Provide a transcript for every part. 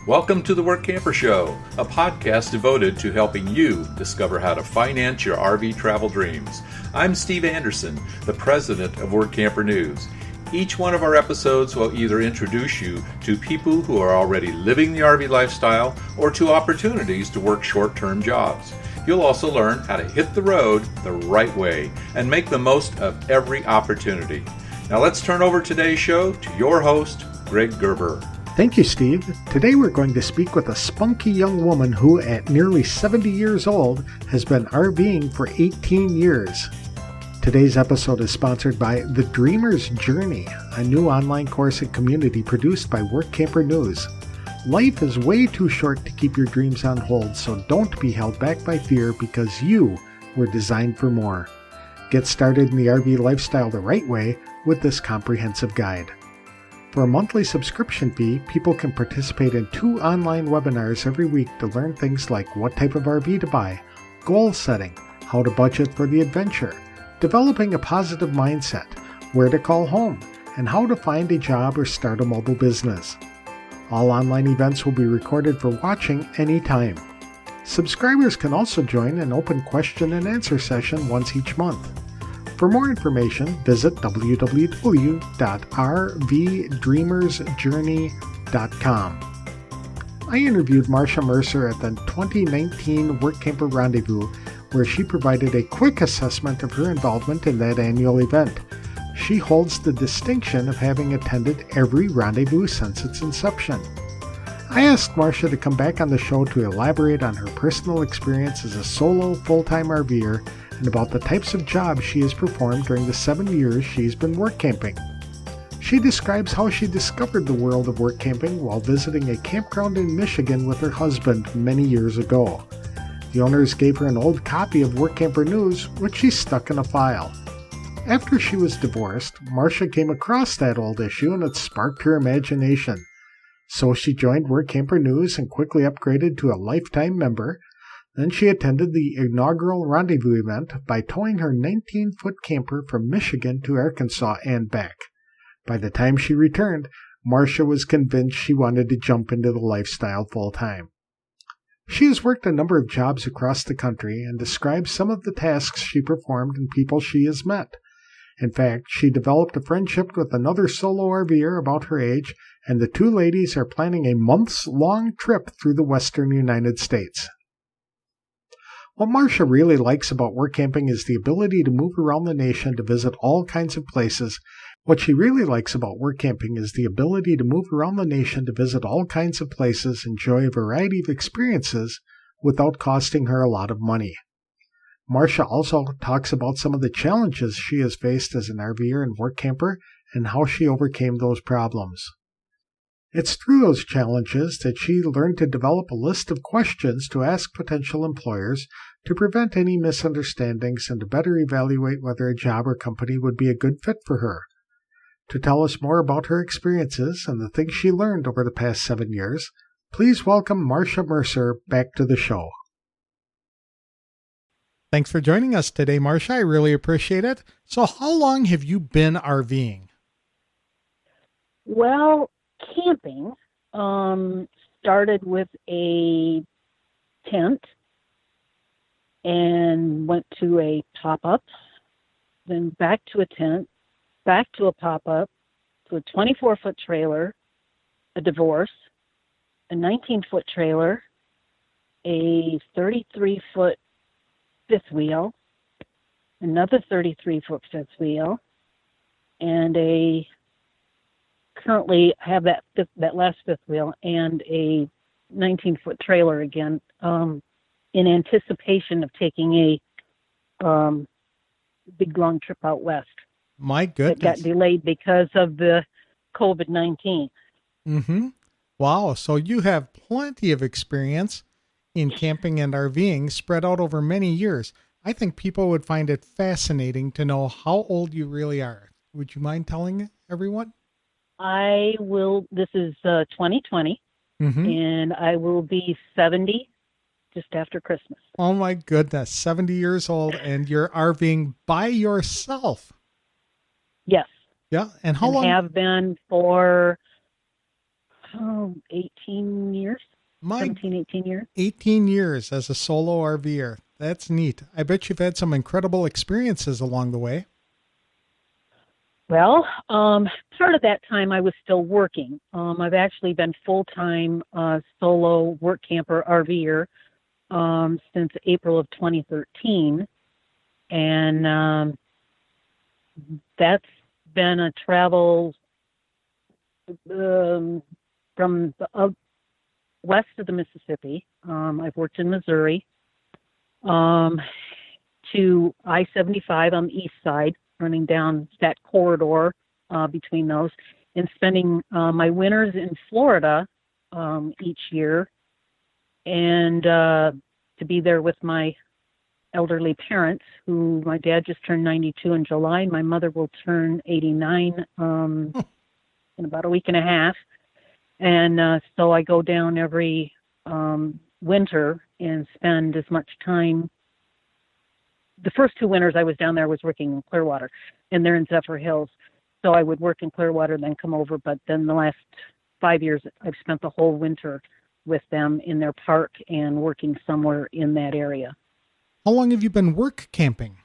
Welcome to the Workamper Show, a podcast devoted to helping you discover how to finance your RV travel dreams. I'm Steve Anderson, the president of Workamper News. Each one of our episodes will either introduce you to people who are already living the RV lifestyle or to opportunities to work short-term jobs. You'll also learn how to hit the road the right way and make the most of every opportunity. Now let's turn over today's show to your host, Greg Gerber. Thank you, Steve. Today we're going to speak with a spunky young woman who, at nearly 70 years old, has been RVing for 18 years. Today's episode is sponsored by The Dreamer's Journey, a new online course and community produced by Workamper News. Life is way too short to keep your dreams on hold, so don't be held back by fear because you were designed for more. Get started in the RV lifestyle the right way with this comprehensive guide. For a monthly subscription fee, people can participate in 2 online webinars every week to learn things like what type of RV to buy, goal setting, how to budget for the adventure, developing a positive mindset, where to call home, and how to find a job or start a mobile business. All online events will be recorded for watching anytime. Subscribers can also join an open question and answer session once each month. For more information, visit www.rvdreamersjourney.com. I interviewed Marcia Mercer at the 2019 Workamper Rendezvous, where she provided a quick assessment of her involvement in that annual event. She holds the distinction of having attended every rendezvous since its inception. I asked Marcia to come back on the show to elaborate on her personal experience as a solo full-time RVer and about the types of jobs she has performed during the 7 years she's been workamping. She describes how she discovered the world of workamping while visiting a campground in Michigan with her husband many years ago. The owners gave her an old copy of Workamper News, which she stuck in a file. After she was divorced, Marcia came across that old issue and it sparked her imagination. So she joined Workamper News and quickly upgraded to a lifetime member. Then she attended the inaugural rendezvous event by towing her 19-foot camper from Michigan to Arkansas and back. By the time she returned, Marcia was convinced she wanted to jump into the lifestyle full-time. She has worked a number of jobs across the country and describes some of the tasks she performed and people she has met. In fact, she developed a friendship with another solo RVer about her age, and the 2 ladies are planning a months-long trip through the western United States. What Marcia really likes about workamping is the ability to move around the nation to visit all kinds of places. Enjoy a variety of experiences without costing her a lot of money. Marcia also talks about some of the challenges she has faced as an RVer and workamper and how she overcame those problems. It's through those challenges that she learned to develop a list of questions to ask potential employers to prevent any misunderstandings and to better evaluate whether a job or company would be a good fit for her. To tell us more about her experiences and the things she learned over the past 7 years, please welcome Marcia Mercer back to the show. Thanks for joining us today, Marcia. I really appreciate it. So how long have you been RVing? Well, camping started with a tent and went to a pop-up, then back to a tent, back to a pop-up, to a 24-foot trailer, a divorce, a 19-foot trailer, a 33-foot fifth wheel, another 33-foot fifth wheel, and currently have that last fifth wheel and a 19-foot trailer again, in anticipation of taking a big long trip out west. My goodness. It got delayed because of the COVID-19. Mm-hmm. Wow. So you have plenty of experience in camping and RVing spread out over many years. I think people would find it fascinating to know how old you really are. Would you mind telling everyone? I will. This is 2020, and I will be 70 just after Christmas. Oh my goodness, 70 years old, and you're RVing by yourself. Yes. Yeah, and how long? Have been for 18 years, My 17, 18 years. 18 years as a solo RVer. That's neat. I bet you've had some incredible experiences along the way. Well, part of that time I was still working. I've actually been full-time solo work camper RVer since April of 2013. And that's been a travel from the west of the Mississippi. I've worked in Missouri to I-75 on the east side, running down that corridor between those, and spending my winters in Florida each year, and to be there with my elderly parents, who my dad just turned 92 in July, and my mother will turn 89 in about a week and a half. And so I go down every winter and spend as much time. The first 2 winters I was down there, I was working in Clearwater, and they're in Zephyr Hills. So I would work in Clearwater, then come over. But then the last 5 years, I've spent the whole winter with them in their park and working somewhere in that area. How long have you been work camping?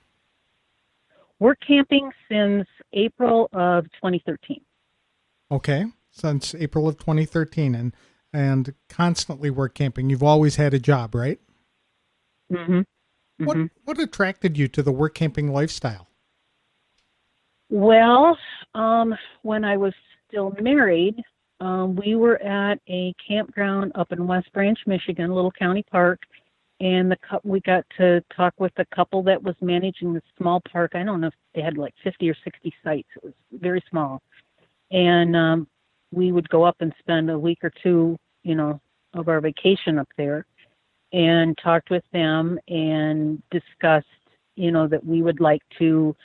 Work camping since April of 2013. Okay, since April of 2013, and constantly work camping. You've always had a job, right? Mm-hmm. What attracted you to the work camping lifestyle? Well, when I was still married, we were at a campground up in West Branch, Michigan, a little county park, and we got to talk with the couple that was managing the small park. I don't know if they had like 50 or 60 sites. It was very small. And we would go up and spend a week or two, of our vacation up there, and talked with them and discussed, that we would like to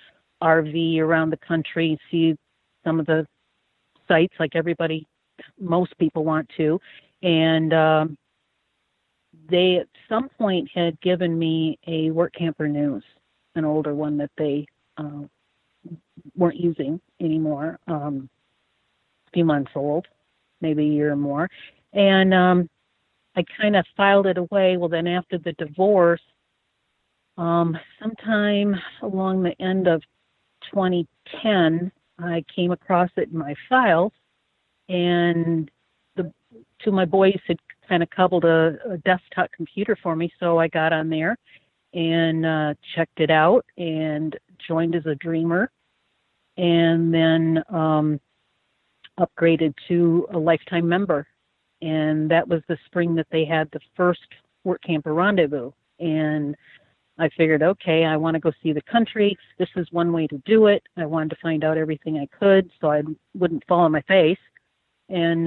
RV around the country, see some of the sites like most people want to. And they at some point had given me a Workamper News, an older one that they weren't using anymore, a few months old, maybe a year or more. And I kind of filed it away. Well, then after the divorce, sometime along the end of 2010, I came across it in my files, and the 2 of my boys had kind of cobbled a desktop computer for me, so I got on there and checked it out and joined as a dreamer, and then upgraded to a lifetime member. And that was the spring that they had the first Workamper rendezvous. And I figured, okay, I want to go see the country. This is one way to do it. I wanted to find out everything I could so I wouldn't fall on my face. And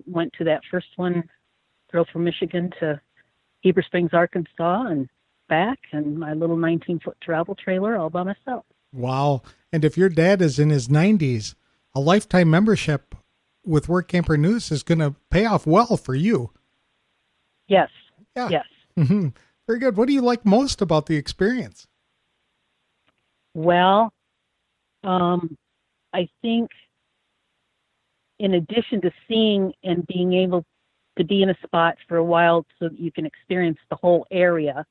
went to that first one, drove from Michigan to Heber Springs, Arkansas, and back, and my little 19-foot travel trailer all by myself. Wow. And if your dad is in his 90s, a lifetime membership with Workamper News is going to pay off well for you. Yes. Yeah. Yes. Mm-hmm. Very good. What do you like most about the experience? Well, I think in addition to seeing and being able to be in a spot for a while so that you can experience the whole area,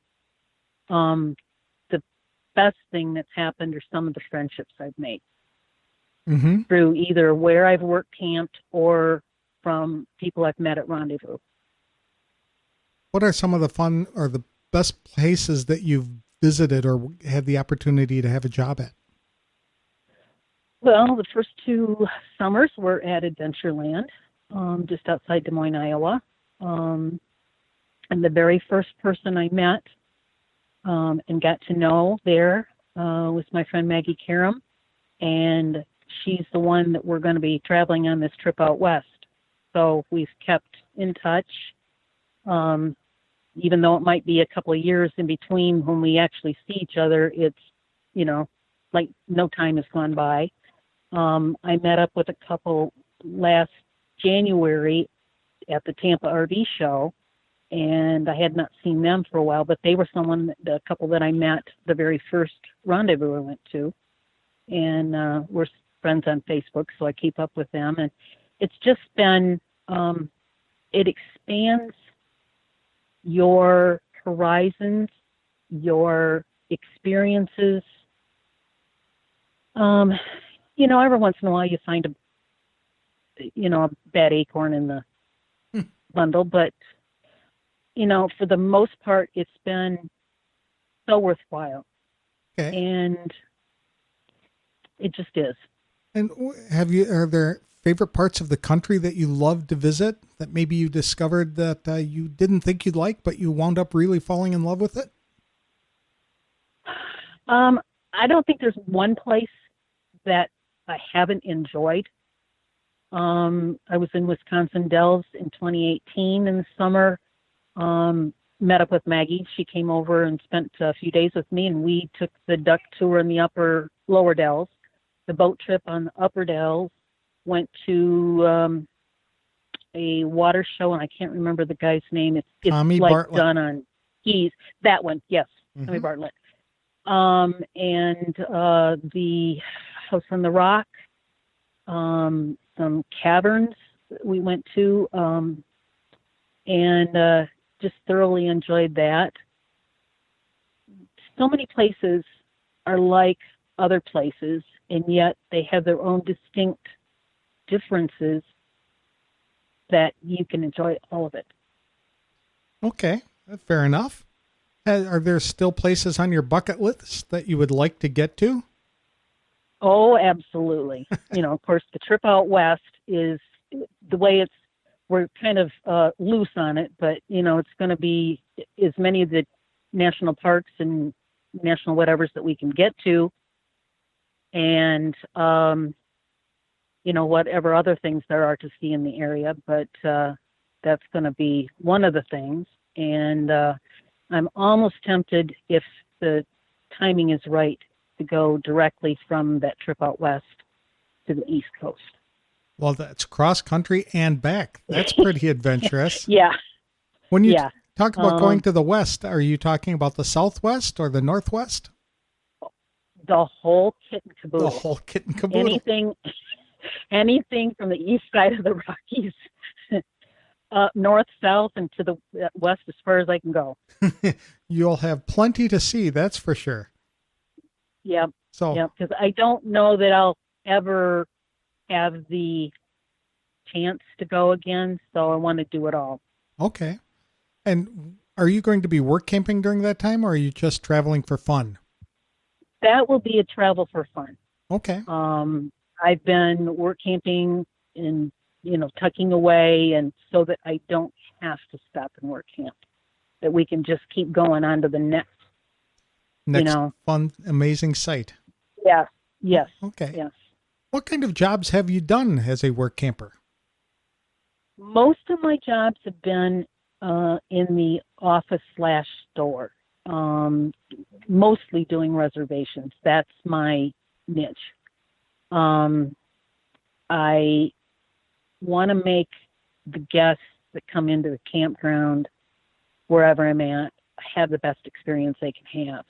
the best thing that's happened are some of the friendships I've made. Mm-hmm. Through either where I've work camped or from people I've met at Rendezvous. What are some of the fun or the best places that you've visited or had the opportunity to have a job at? Well, the first 2 summers were at Adventureland, just outside Des Moines, Iowa. And the very first person I met and got to know there was my friend Maggie Karam, and she's the one that we're going to be traveling on this trip out west. So we've kept in touch, even though it might be a couple of years in between when we actually see each other. It's, like no time has gone by. I met up with a couple last January at the Tampa RV show, and I had not seen them for a while, but they were the couple that I met the very first rendezvous I went to. And we're friends on Facebook, so I keep up with them. And it's just been it expands your horizons, your experiences. Every once in a while you find a bad acorn in the bundle, but for the most part, it's been so worthwhile. Okay. And it just is. And are there favorite parts of the country that you love to visit that maybe you discovered that you didn't think you'd like, but you wound up really falling in love with it? I don't think there's one place that I haven't enjoyed. I was in Wisconsin Dells in 2018 in the summer. Met up with Maggie. She came over and spent a few days with me, and we took the duck tour in the lower Dells. The boat trip on the upper Dells, went to a water show, and I can't remember the guy's name. It's Tommy like Bartlett. done on skis. That one, yes, Mm-hmm. Tommy Bartlett. And the House on the Rock, some caverns that we went to, and just thoroughly enjoyed that. So many places are like other places, and yet they have their own distinct differences that you can enjoy all of it. Okay, fair enough. Are there still places on your bucket list that you would like to get to? Oh, absolutely. Of course, the trip out west is the way we're kind of loose on it, but, it's going to be as many of the national parks and national whatevers that we can get to, and, whatever other things there are to see in the area, but that's going to be one of the things. And I'm almost tempted, if the timing is right, to go directly from that trip out west to the East Coast. Well, that's cross country and back. That's pretty adventurous. Yeah. When you talk about going to the west, are you talking about the southwest or the northwest? The whole kit and caboodle. The whole kit and caboodle. Anything from the east side of the Rockies, north, south, and to the west as far as I can go. You'll have plenty to see, that's for sure. Yeah. Because I don't know that I'll ever have the chance to go again, so I want to do it all. Okay. And are you going to be work camping during that time, or are you just traveling for fun? That will be a travel for fun. Okay. I've been work camping and, tucking away, and so that I don't have to stop and work camp, that we can just keep going on to the next fun, amazing site. Yeah. Yes. Okay. Yes. What kind of jobs have you done as a work camper? Most of my jobs have been in the office/store, mostly doing reservations. That's my niche. I want to make the guests that come into the campground, wherever I'm at, have the best experience they can have.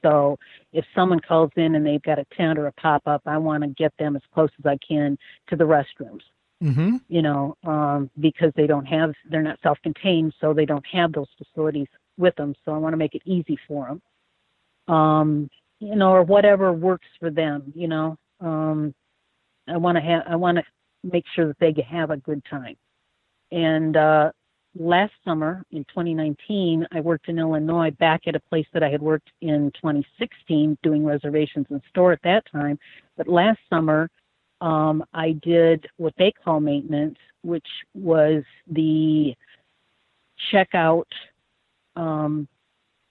So if someone calls in and they've got a tent or a pop-up, I want to get them as close as I can to the restrooms. Mm-hmm. Because they're not self-contained, so they don't have those facilities with them. So I want to make it easy for them, or whatever works for them. I want to make sure that they have a good time. And last summer in 2019, I worked in Illinois back at a place that I had worked in 2016 doing reservations in store at that time. But last summer, I did what they call maintenance, which was the checkout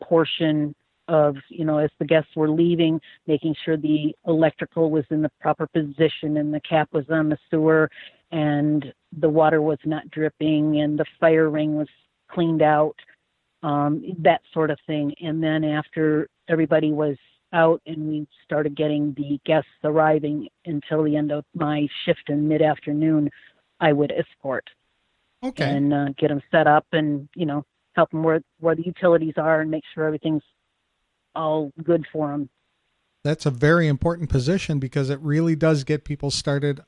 portion of, as the guests were leaving, making sure the electrical was in the proper position and the cap was on the sewer and the water was not dripping and the fire ring was cleaned out, that sort of thing. And then after everybody was out and we started getting the guests arriving until the end of my shift in mid-afternoon, I would escort. Okay. And get them set up and, help them where the utilities are and make sure everything's all good for them. That's a very important position because it really does get people started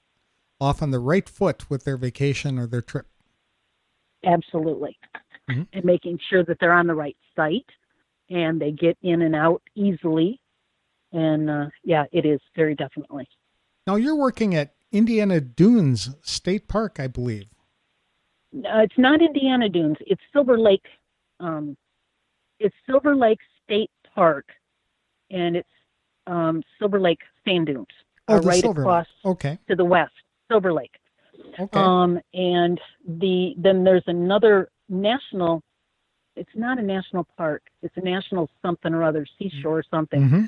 off on the right foot with their vacation or their trip. Absolutely. Mm-hmm. And making sure that they're on the right site and they get in and out easily. And it is very definitely. Now you're working at Indiana Dunes State Park, I believe. It's not Indiana Dunes. It's Silver Lake. It's Silver Lake State Park, and it's Silver Lake Sand Dunes. Right across to the west, Silver Lake. Okay. And then there's another national. It's not a national park. It's a national something or other, seashore or something. Mm-hmm.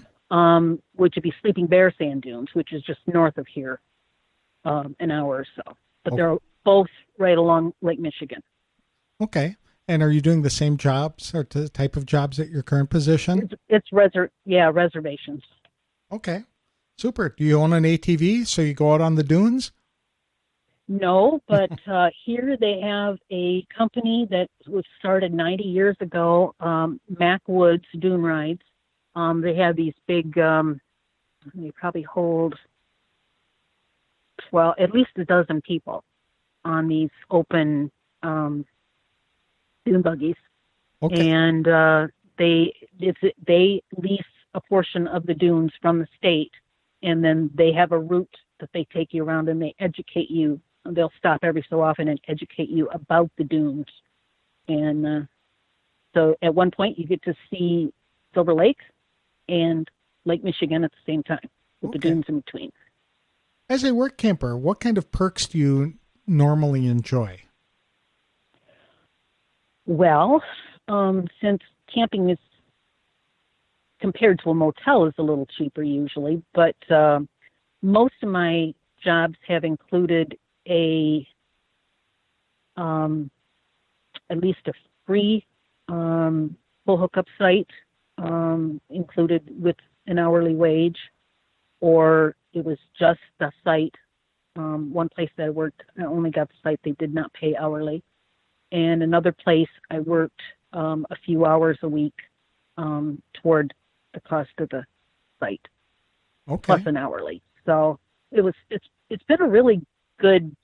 Which would be Sleeping Bear Sand Dunes, which is just north of here, an hour or so. But they're both right along Lake Michigan. Okay. And are you doing the same jobs or the type of jobs at your current position? It's reservations. Okay. Super. Do you own an ATV so you go out on the dunes? No, but here they have a company that was started 90 years ago, Mac Woods Dune Rides. They have these big, they probably hold, at least a dozen people on these open dune buggies. Okay. And they lease a portion of the dunes from the state, and then they have a route that they take you around and they educate you. They'll stop every so often and educate you about the dunes. And so at one point you get to see Silver Lake and Lake Michigan at the same time with the dunes in between. As a work camper, what kind of perks do you normally enjoy? Well, since camping is compared to a motel is a little cheaper usually, but most of my jobs have included at least a free full hookup site included with an hourly wage, or it was just the site. One place that I worked, I only got the site. They did not pay hourly. And another place I worked a few hours a week toward the cost of the site, plus an hourly. So it's been a really good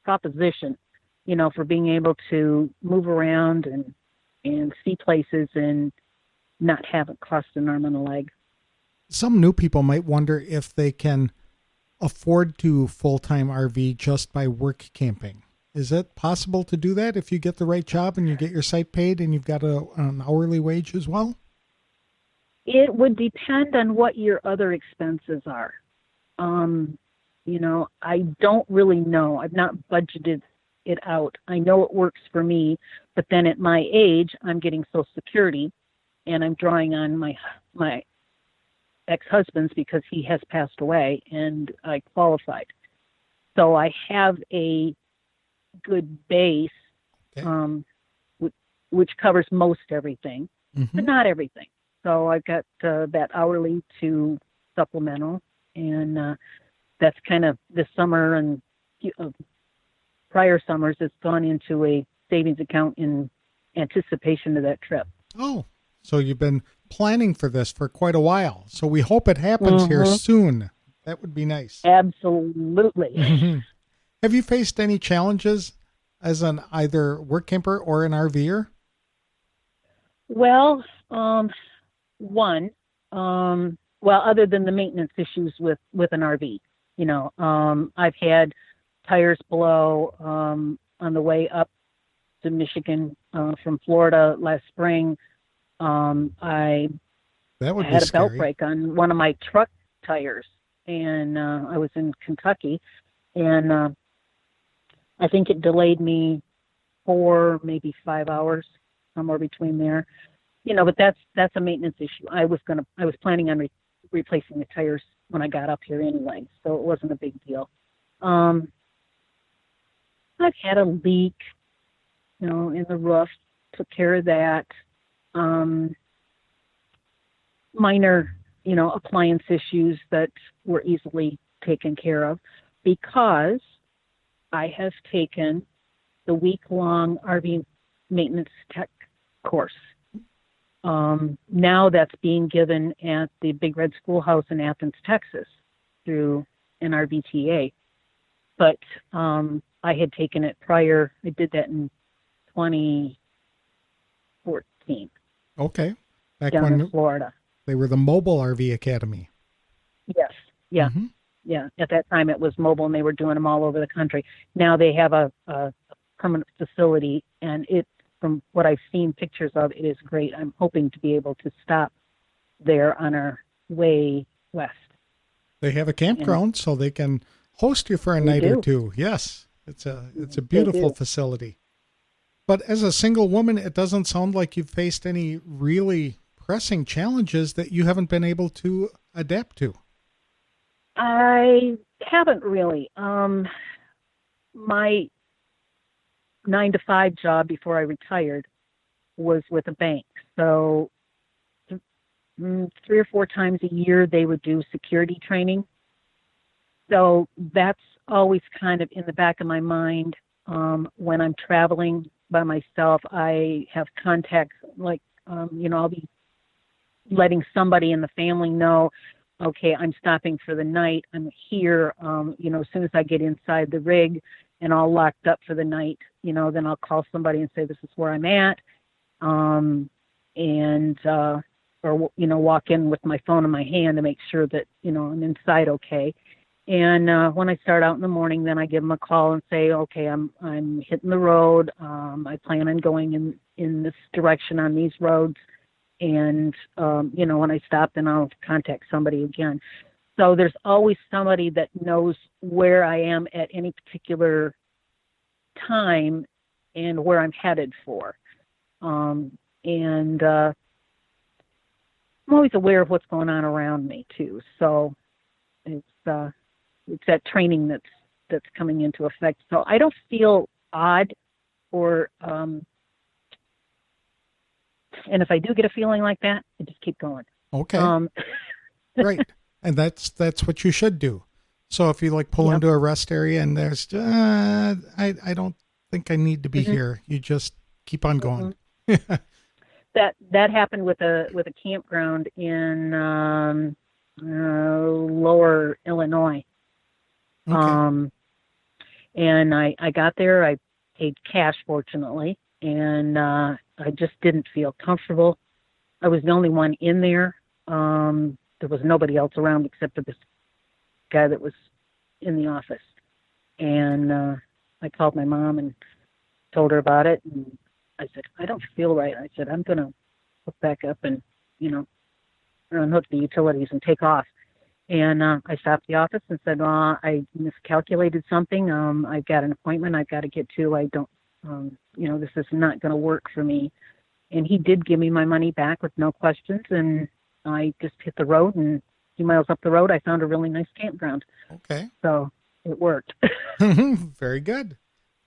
proposition, for being able to move around and see places and not have it cost an arm and a leg. Some new people might wonder if they can afford to full-time RV just by work camping. Is it possible to do that if you get the right job and you get your site paid and you've got an hourly wage as well? It would depend on what your other expenses are. I don't really know. I've not budgeted it out. I know it works for me, but then at my age, I'm getting Social Security, and I'm drawing on my ex-husband's because he has passed away, and I qualified. So I have a good base, which covers most everything, but not everything. So I've got that hourly to supplemental, and that's kind of this summer and prior summers, it's gone into a savings account in anticipation of that trip. Oh, so you've been planning for this for quite a while. So we hope it happens here soon. That would be nice. Absolutely. Have you faced any challenges as an either work camper or an RVer? Well, other than the maintenance issues with an RV, I've had tires blow on the way up to Michigan from Florida last spring. I had a belt break on one of my truck tires, and I was in Kentucky, and I think it delayed me 4, maybe 5 hours, somewhere between there. But that's a maintenance issue. I was planning on replacing the tires when I got up here anyway, so it wasn't a big deal. I've had a leak, in the roof. Took care of that. Minor, appliance issues that were easily taken care of because I have taken the week-long RV maintenance tech course. Now that's being given at the Big Red Schoolhouse in Athens, Texas, through an RVTA, but I had taken it prior. I did that in 2014. Okay. Back down when in Florida. they were the Mobile RV Academy. Yes. Yeah. Mm-hmm. Yeah. At that time, it was mobile, and they were doing them all over the country. Now they have a permanent facility, and it, from what I've seen pictures of, it is great. I'm hoping to be able to stop there on our way west. They have a campground, so they can host you for a night or two. Yes, it's a beautiful facility. But as a single woman, it doesn't sound like you've faced any really pressing challenges that you haven't been able to adapt to. I haven't really. My 9-to-5 job before I retired was with a bank. So 3 or 4 times a year, they would do security training. So that's always kind of in the back of my mind. When I'm traveling by myself, I have contacts, like, I'll be letting somebody in the family know, okay, I'm stopping for the night. I'm here. As soon as I get inside the rig and all locked up for the night, then I'll call somebody and say, this is where I'm at. Or walk in with my phone in my hand to make sure that, I'm inside okay. And when I start out in the morning, then I give them a call and say, okay, I'm hitting the road. I plan on going in this direction on these roads. And, when I stop, then I'll contact somebody again. So there's always somebody that knows where I am at any particular time and where I'm headed for. I'm always aware of what's going on around me too. So it's that training that's coming into effect. So I don't feel odd or, and if I do get a feeling like that, I just keep going. Okay. Right. And that's what you should do. So if you pull into a rest area and there's, I don't think I need to be here. You just keep on going. That happened with a campground in Lower Illinois. Okay. And I got there. I paid cash, fortunately, and I just didn't feel comfortable. I was the only one in there. There was nobody else around except for this guy that was in the office. And I called my mom and told her about it. And I said, I don't feel right. I said, I'm going to hook back up and, unhook the utilities and take off. And I stopped the office and said, I miscalculated something. I've got an appointment I've got to get to. I don't, this is not going to work for me. And he did give me my money back with no questions. And I just hit the road, and a few miles up the road, I found a really nice campground. Okay. So it worked. Very good.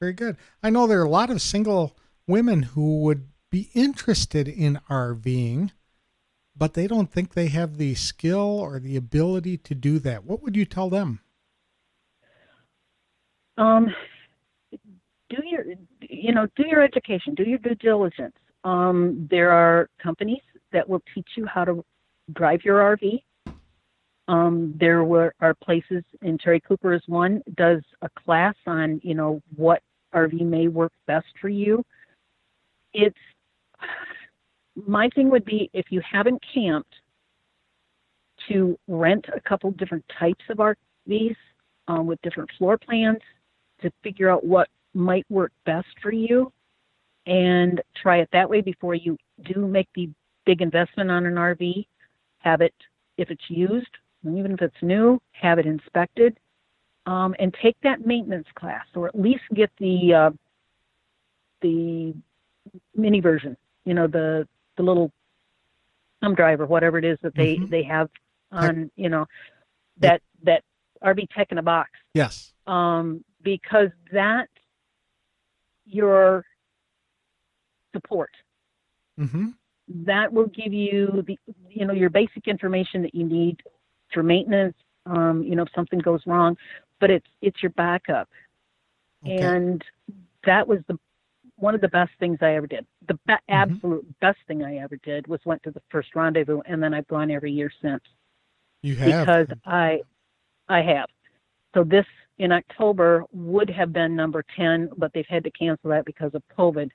Very good. I know there are a lot of single women who would be interested in RVing, but they don't think they have the skill or the ability to do that. What would you tell them? Do your education, do your due diligence. There are companies that will teach you how to drive your RV. There are places, and Terry Cooper is one, does a class on, what RV may work best for you. My thing would be, if you haven't camped, to rent a couple different types of RVs with different floor plans to figure out what might work best for you, and try it that way before you do make the big investment on an RV. Have it, if it's used, and even if it's new, have it inspected, and take that maintenance class, or at least get the mini version, the little thumb drive or whatever it is that they have on, that RV Tech in a box. Yes. Because that's your support. Mm-hmm. That will give you your basic information that you need for maintenance. If something goes wrong, but it's your backup. Okay. And that was one of the best things I ever did. The absolute best thing I ever did was went to the first rendezvous, and then I've gone every year since. You have? Because I have. So this in October would have been number 10, but they've had to cancel that because of COVID.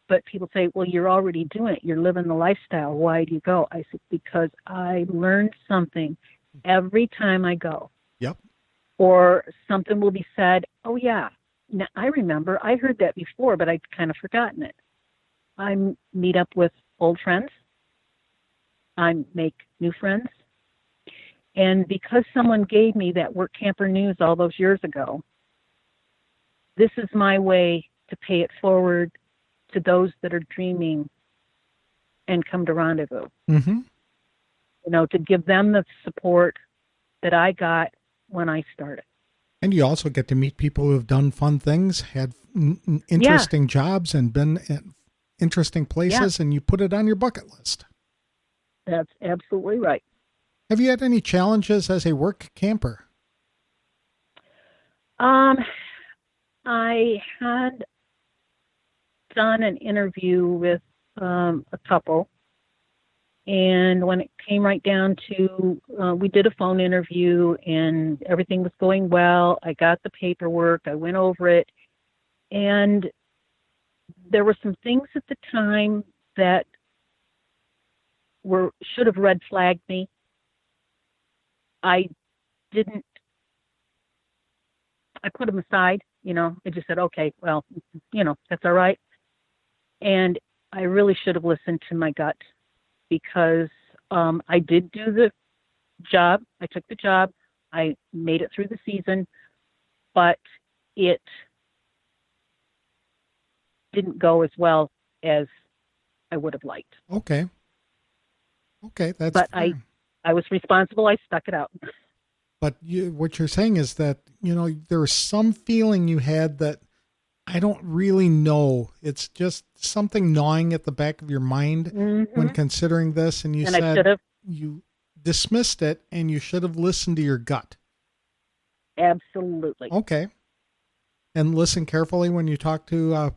But people say, well, you're already doing it. You're living the lifestyle. Why do you go? I said, because I learned something every time I go. Yep. Or something will be said, oh, yeah, now, I remember. I heard that before, but I'd kind of forgotten it. I meet up with old friends. I make new friends. And because someone gave me that Workamper news all those years ago, this is my way to pay it forward to those that are dreaming and come to Rendezvous. Mm-hmm. You know, to give them the support that I got when I started. And you also get to meet people who have done fun things, had interesting jobs, and been in interesting places, and you put it on your bucket list. That's absolutely right. Have you had any challenges as a work camper? I had done an interview with a couple, and when it came right down to, we did a phone interview, and everything was going well. I got the paperwork. I went over it, and there were some things at the time that should have red flagged me. I put them aside, you know. I just said, okay, well, you know, that's all right. And I really should have listened to my gut, because I did do the job. I took the job. I made it through the season, but it didn't go as well as I would have liked. Okay, that's but fair. I was responsible. I stuck it out. But what you're saying is that, you know, there was some feeling you had that I don't really know. It's just something gnawing at the back of your mind when considering this. And you said you dismissed it and you should have listened to your gut. Absolutely. Okay. And listen carefully when you talk to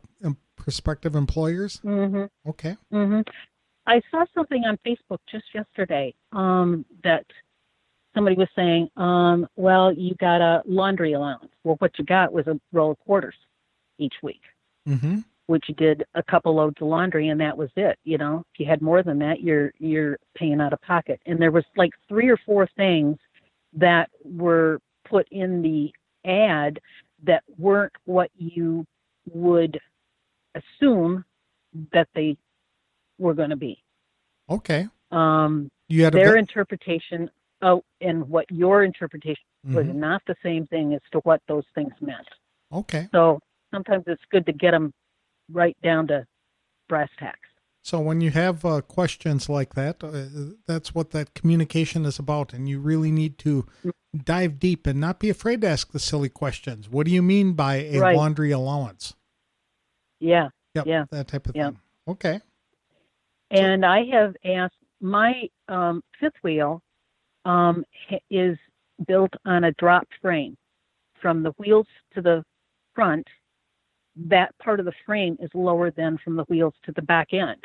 prospective employers? Mm-hmm. Okay. Mm-hmm. I saw something on Facebook just yesterday that somebody was saying, well, you got a laundry allowance. Well, what you got was a roll of quarters each week, which you did a couple loads of laundry, and that was it. You know, if you had more than that, you're paying out of pocket. And there was like 3 or 4 things that were put in the ad that weren't what you would assume that they were going to be. Okay. You had their interpretation and what your interpretation was not the same thing as to what those things meant. Okay. So sometimes it's good to get them right down to brass tacks. So when you have questions like that, that's what that communication is about. And you really need to dive deep and not be afraid to ask the silly questions. What do you mean by a laundry allowance? Yeah. Yep, yeah. That type of thing. Okay. And I have asked, my fifth wheel is built on a dropped frame. From the wheels to the front, that part of the frame is lower than from the wheels to the back end.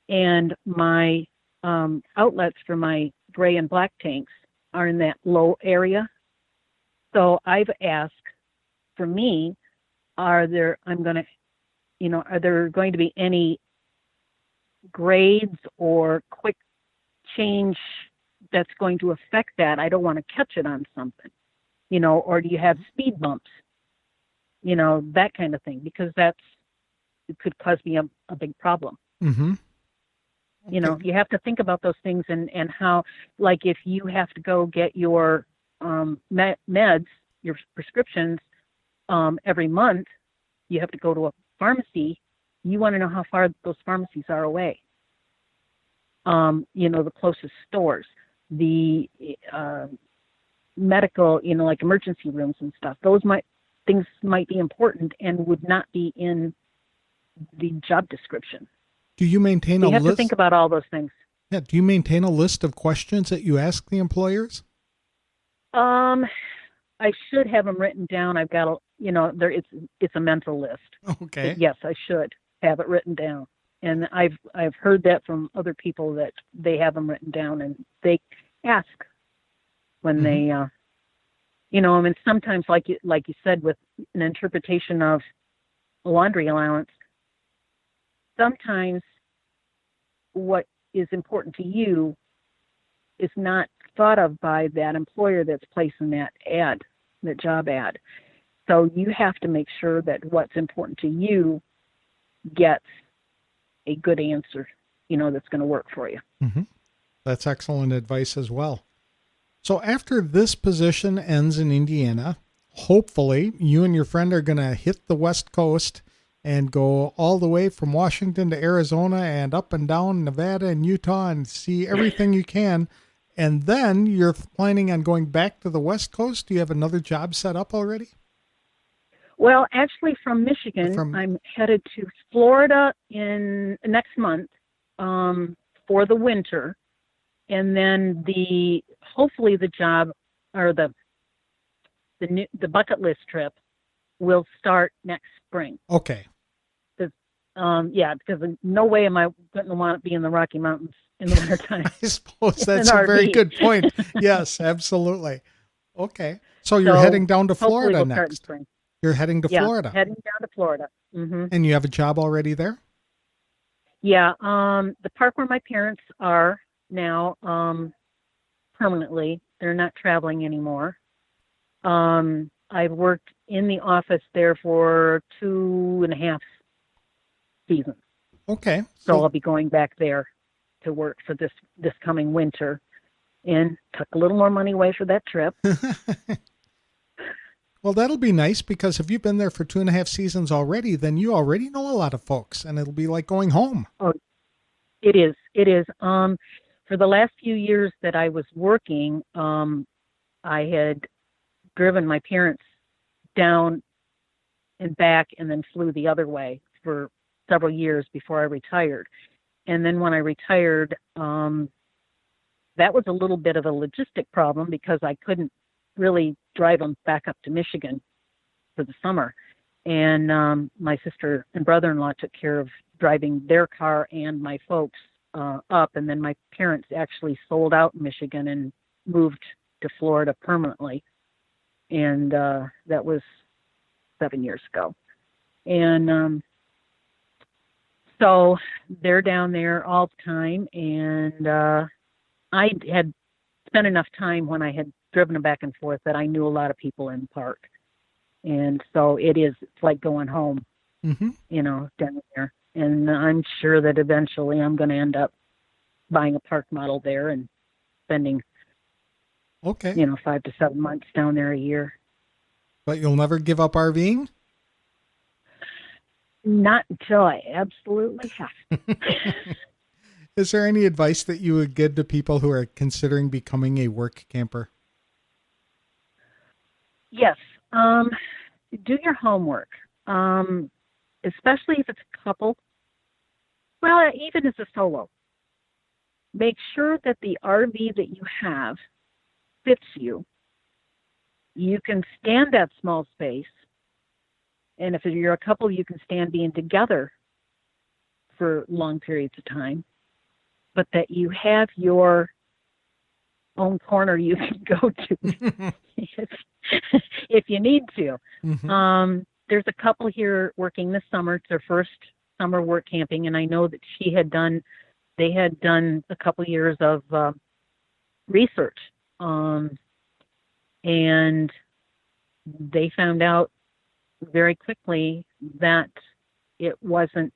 And my outlets for my gray and black tanks are in that low area. So I've asked, for me, are there going to be any grades or quick change that's going to affect that? I don't want to catch it on something, or do you have speed bumps, that kind of thing, because it could cause me a big problem. Mm-hmm. Okay. You have to think about those things and how, like, if you have to go get your meds, your prescriptions every month, you have to go to a pharmacy. You want to know how far those pharmacies are away. The closest stores, the medical, like emergency rooms and stuff. Things might be important and would not be in the job description. Do you maintain a list? You have to think about all those things. Yeah. Do you maintain a list of questions that you ask the employers? I should have them written down. I've got it's a mental list. Okay. Yes, I should have it written down. And I've heard that from other people that they have them written down and they ask when they I mean, sometimes, like you said, with an interpretation of laundry allowance, sometimes what is important to you is not thought of by that employer that's placing that job ad. So you have to make sure that what's important to you gets a good answer, that's going to work for you. Mm-hmm. That's excellent advice as well. So after this position ends in Indiana, hopefully you and your friend are going to hit the West Coast and go all the way from Washington to Arizona and up and down Nevada and Utah and see everything you can. And then you're planning on going back to the West Coast. Do you have another job set up already? Well, actually from Michigan, I'm headed to Florida in next month for the winter. And then hopefully the job or the bucket list trip will start next spring. Okay. Because no way am I going to want to be in the Rocky Mountains in the wintertime. I suppose that's a very good point. Yes, absolutely. Okay. So you're heading down to Florida next. You're heading to Florida. Heading down to Florida. Mm-hmm. And you have a job already there? Yeah. The park where my parents are now, permanently, they're not traveling anymore. I've worked in the office there for 2.5 seasons. Okay. So I'll be going back there to work for this coming winter, and took a little more money away for that trip. Well, that'll be nice, because if you've been there for 2.5 seasons already, then you already know a lot of folks, and it'll be like going home. Oh, it is. It is. For the last few years that I was working, I had driven my parents down and back and then flew the other way for several years before I retired. And then when I retired, that was a little bit of a logistic problem, because I couldn't really drive them back up to Michigan for the summer. And my sister and brother-in-law took care of driving their car and my folks up. And then my parents actually sold out Michigan and moved to Florida permanently. And that was 7 years ago. And so they're down there all the time. And I had spent enough time when I had driven them back and forth that I knew a lot of people in the park. And so it's like going home, mm-hmm. Down there. And I'm sure that eventually I'm going to end up buying a park model there and spending, 5 to 7 months down there a year. But you'll never give up RVing? Not until I absolutely have to. Is there any advice that you would give to people who are considering becoming a work camper? Yes. Do your homework, especially if it's a couple. Well, even as a solo. Make sure that the RV that you have fits you. You can stand that small space. And if you're a couple, you can stand being together for long periods of time. But that you have your own corner you can go to if you need to. Mm-hmm. There's a couple here working this summer. It's their first summer work camping, and I know that they had done a couple years of research, and they found out very quickly that it wasn't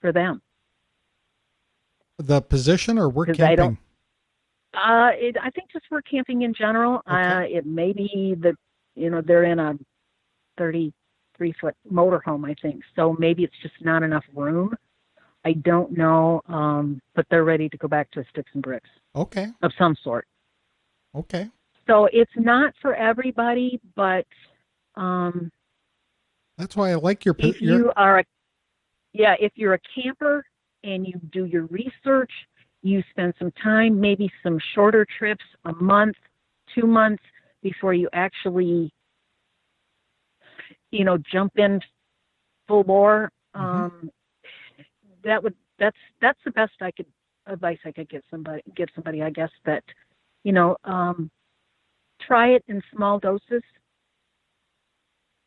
for them. The position or work camping? I think just work camping in general. Okay. It may be that, they're in a 33-foot motorhome, I think. So maybe it's just not enough room. I don't know, but they're ready to go back to sticks and bricks. Okay. Of some sort. Okay. So it's not for everybody, but that's why I like your. If you're a camper and you do your research, you spend some time, maybe some shorter trips, a month, 2 months, before you actually, jump in full bore. Mm-hmm. That's the best advice I could give somebody, I guess, that, try it in small doses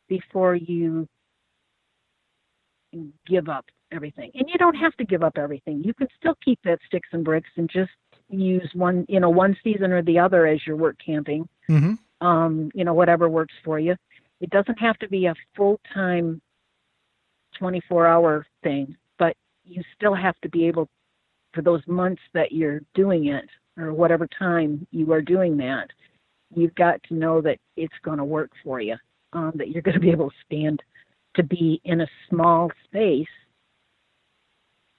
before you give up everything. And you don't have to give up everything. You can still keep that sticks and bricks and just use one season or the other as your work camping. Mm-hmm. Whatever works for you. It doesn't have to be a full-time 24-hour thing, but you still have to be able, for those months that you're doing it, or whatever time you are doing that, you've got to know that it's going to work for you, that you're going to be able to stand to be in a small space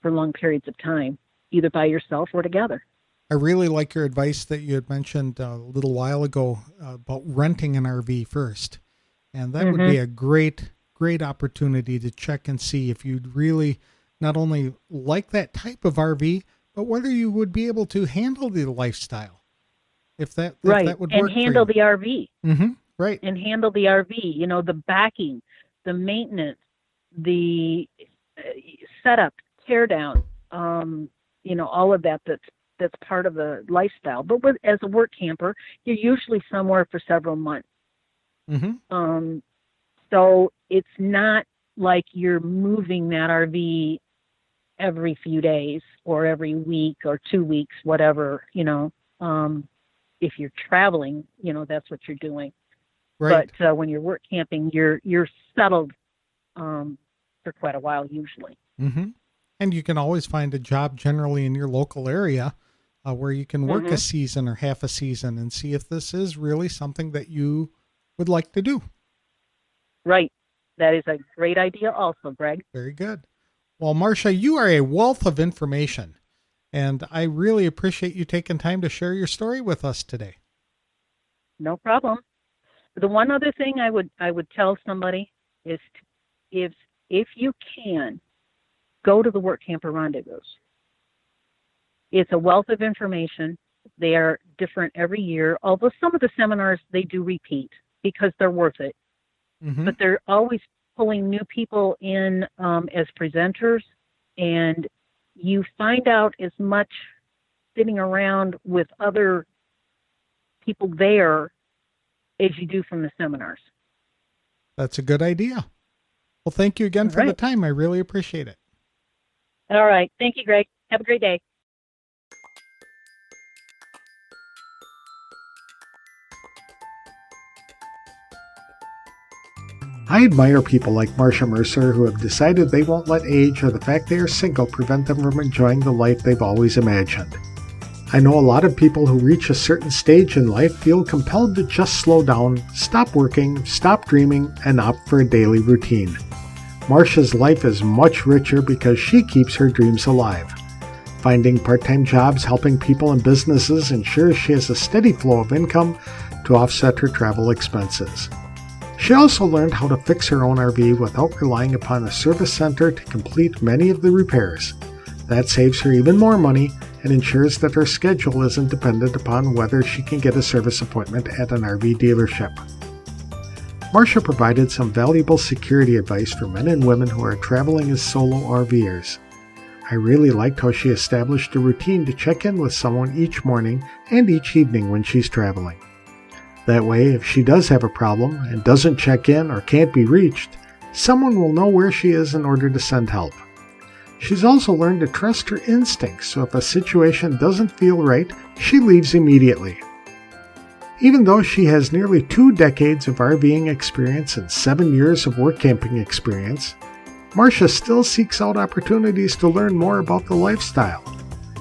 for long periods of time, either by yourself or together. I really like your advice that you had mentioned a little while ago about renting an RV first. And that would be a great opportunity to check and see if you'd really not only like that type of RV, but whether you would be able to handle the lifestyle. If that would work for you. And handle the RV. Mm-hmm. Right. And handle the RV, the backing, the maintenance, the setup, tear down, all of that's part of the lifestyle. But as a work camper, you're usually somewhere for several months. Mm-hmm. So it's not like you're moving that RV every few days or every week or 2 weeks, whatever, if you're traveling, that's what you're doing. Right. But when you're work camping, you're settled for quite a while usually. Mm-hmm. And you can always find a job generally in your local area where you can work a season or half a season and see if this is really something that you would like to do. Right. That is a great idea also, Greg. Very good. Well, Marcia, you are a wealth of information, and I really appreciate you taking time to share your story with us today. No problem. The one other thing I would tell somebody is if you can, go to the Workamper rendezvous. It's a wealth of information. They are different every year, although some of the seminars they do repeat because they're worth it. Mm-hmm. But they're always pulling new people in as presenters, and you find out as much sitting around with other people there as you do from the seminars. That's a good idea. Well, thank you again for the time. I really appreciate it. All right. Thank you, Greg. Have a great day. I admire people like Marcia Mercer who have decided they won't let age or the fact they are single prevent them from enjoying the life they've always imagined. I know a lot of people who reach a certain stage in life feel compelled to just slow down, stop working, stop dreaming, and opt for a daily routine. Marcia's life is much richer because she keeps her dreams alive. Finding part-time jobs helping people and businesses ensures she has a steady flow of income to offset her travel expenses. She also learned how to fix her own RV without relying upon a service center to complete many of the repairs. That saves her even more money and ensures that her schedule isn't dependent upon whether she can get a service appointment at an RV dealership. Marcia provided some valuable security advice for men and women who are traveling as solo RVers. I really liked how she established a routine to check in with someone each morning and each evening when she's traveling. That way, if she does have a problem and doesn't check in or can't be reached, someone will know where she is in order to send help. She's also learned to trust her instincts, so if a situation doesn't feel right, she leaves immediately. Even though she has nearly 2 decades of RVing experience and 7 years of work camping experience, Marcia still seeks out opportunities to learn more about the lifestyle.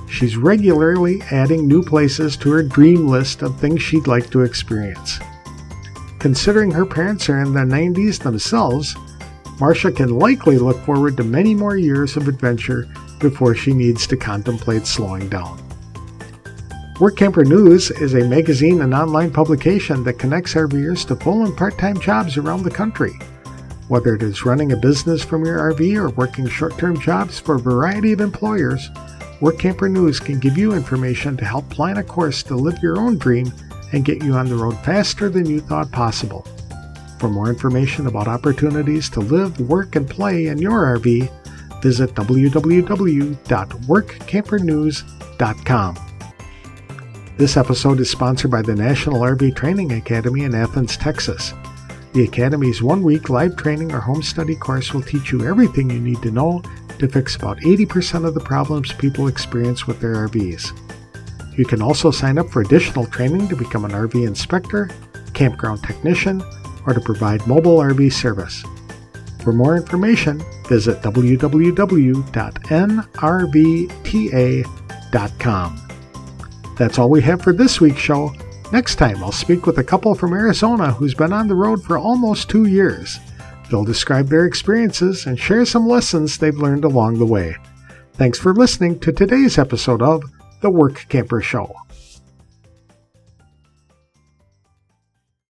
She's regularly adding new places to her dream list of things she'd like to experience. Considering her parents are in their 90s themselves, Marcia can likely look forward to many more years of adventure before she needs to contemplate slowing down. Workamper News is a magazine and online publication that connects RVers to full and part-time jobs around the country. Whether it is running a business from your RV or working short-term jobs for a variety of employers, Workamper News can give you information to help plan a course to live your own dream and get you on the road faster than you thought possible. For more information about opportunities to live, work, and play in your RV, visit www.workampernews.com. This episode is sponsored by the National RV Training Academy in Athens, Texas. The Academy's one-week live training or home study course will teach you everything you need to know to fix about 80% of the problems people experience with their RVs. You can also sign up for additional training to become an RV inspector, campground technician, or to provide mobile RV service. For more information, visit www.nrvta.com. That's all we have for this week's show. Next time, I'll speak with a couple from Arizona who's been on the road for almost 2 years. They'll describe their experiences and share some lessons they've learned along the way. Thanks for listening to today's episode of The Workamper Show.